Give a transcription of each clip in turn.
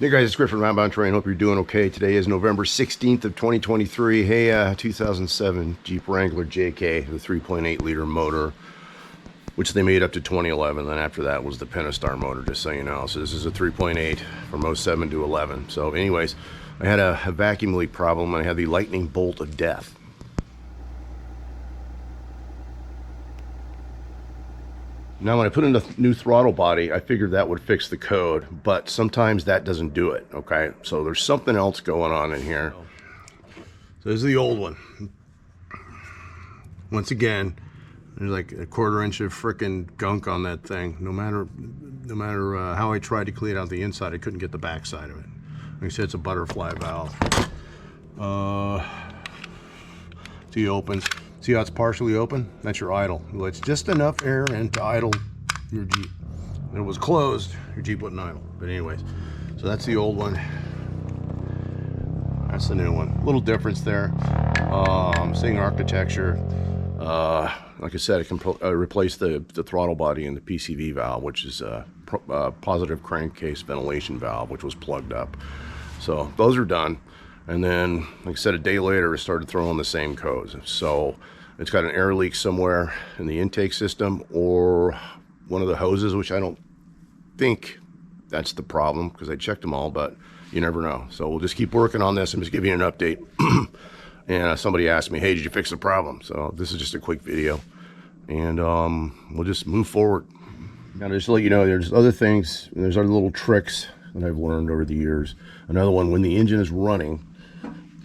Hey guys, it's Griff from Roundbound Terrain. Hope you're doing okay. Today is November 16th of 2023. Hey, 2007 Jeep Wrangler JK, the 3.8 liter motor, which they made up to 2011. Then after that was the Pentastar motor, just so you know. So this is a 3.8 from 07 to 11. So anyways, I had a vacuum leak problem. I had the lightning bolt of death. Now when I put in the new throttle body, I figured that would fix the code, but sometimes that doesn't do it, okay? So there's something else going on in here. So this is the old one. Once again, there's like a 1/4 inch of frickin' gunk on that thing. No matter how I tried to clean out the inside, I couldn't get the back side of it. Like I said, it's a butterfly valve. See, it opens. See how it's partially open? That's your idle. Well, it's just enough air in to idle your Jeep. If it was closed, your Jeep wouldn't idle. But anyways, so that's the old one. That's the new one. A little difference there. Same architecture. Like I said, I can replace the throttle body and the PCV valve, which is a positive crankcase ventilation valve, which was plugged up. So those are done. And then, like I said, a day later, it started throwing the same codes. So it's got an air leak somewhere in the intake system or one of the hoses, which I don't think that's the problem because I checked them all, but you never know. So we'll just keep working on this and just give you an update. And somebody asked me, hey, did you fix the problem? So this is just a quick video. And we'll just move forward. Now, just to let you know, there's other things, there's other little tricks that I've learned over the years. Another one, when the engine is running,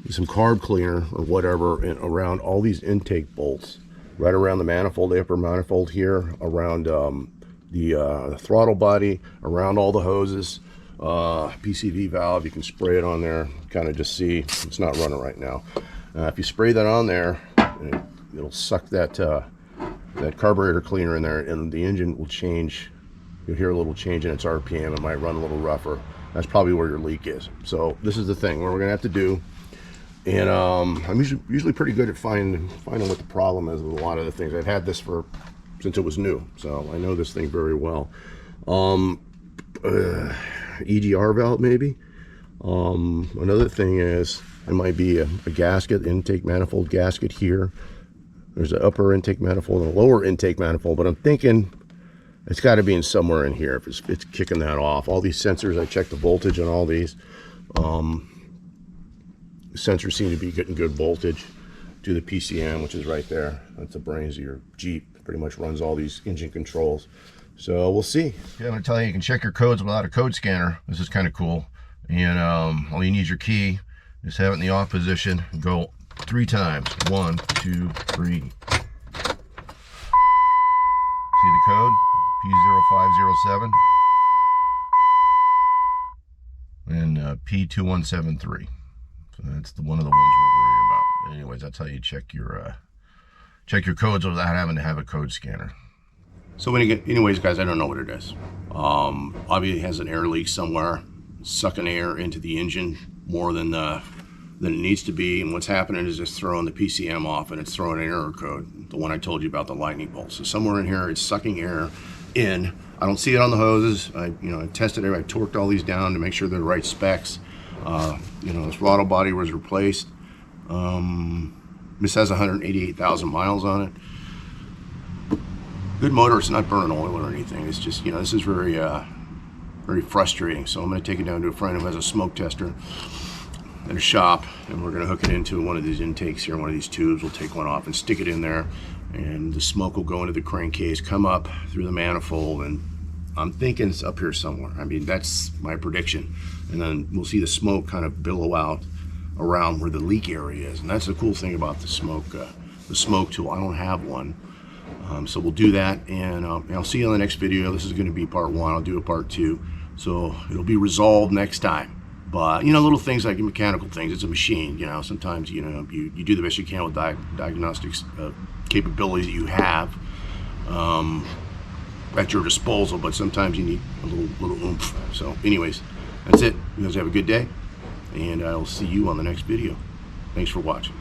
some carb cleaner or whatever around all these intake bolts, right around the manifold, the upper manifold here, around the throttle body, around all the hoses, PCV valve. You can spray it on there, kind of just see it's not running right now. If you spray that on there, it'll suck that that carburetor cleaner in there, and the engine will change. You'll hear a little change in its RPM. It might run a little rougher. That's probably where your leak is. So this is the thing what we're gonna have to do. And I'm usually pretty good at finding what the problem is with a lot of the things. I've had this since it was new, so I know this thing very well. EGR valve maybe. Another thing is it might be a gasket, intake manifold gasket here. There's an upper intake manifold and a lower intake manifold, but I'm thinking it's got to be in somewhere in here if it's kicking that off. All these sensors, I checked the voltage on all these. Sensors seem to be getting good voltage to the PCM, which is right there. That's the brains of your Jeep. Pretty much runs all these engine controls. So we'll see. Yeah, I'm gonna tell you can check your codes without a code scanner. This is kind of cool. And all you need is your key. Just have it in the off position. Go 3 times. 1, 2, 3. See the code? P0507 and P2173. So that's one of the ones we're worried about. But anyways, that's how you check your codes without having to have a code scanner. So anyways, guys, I don't know what it is. Obviously, it has an air leak somewhere, sucking air into the engine more than it needs to be. And what's happening is it's throwing the PCM off, and it's throwing an error code, the one I told you about, the lightning bolt. So somewhere in here, it's sucking air in. I don't see it on the hoses. I tested it. I torqued all these down to make sure they're the right specs. The throttle body was replaced. This has 188,000 miles on it. Good motor. It's not burning oil or anything. It's just, this is very frustrating. So I'm going to take it down to a friend who has a smoke tester at a shop, and we're going to hook it into one of these intakes here, one of these tubes. We'll take one off and stick it in there, and the smoke will go into the crankcase, come up through the manifold, and I'm thinking it's up here somewhere. I mean, that's my prediction. And then we'll see the smoke kind of billow out around where the leak area is. And that's the cool thing about the smoke tool. I don't have one. So we'll do that, and I'll see you on the next video. This is going to be part 1. I'll do a part 2. So it'll be resolved next time. But, little things like mechanical things. It's a machine, Sometimes, you do the best you can with diagnostics capabilities that you have at your disposal, but sometimes you need a little oomph. So anyways, that's it. You guys have a good day, and I'll see you on the next video. Thanks for watching.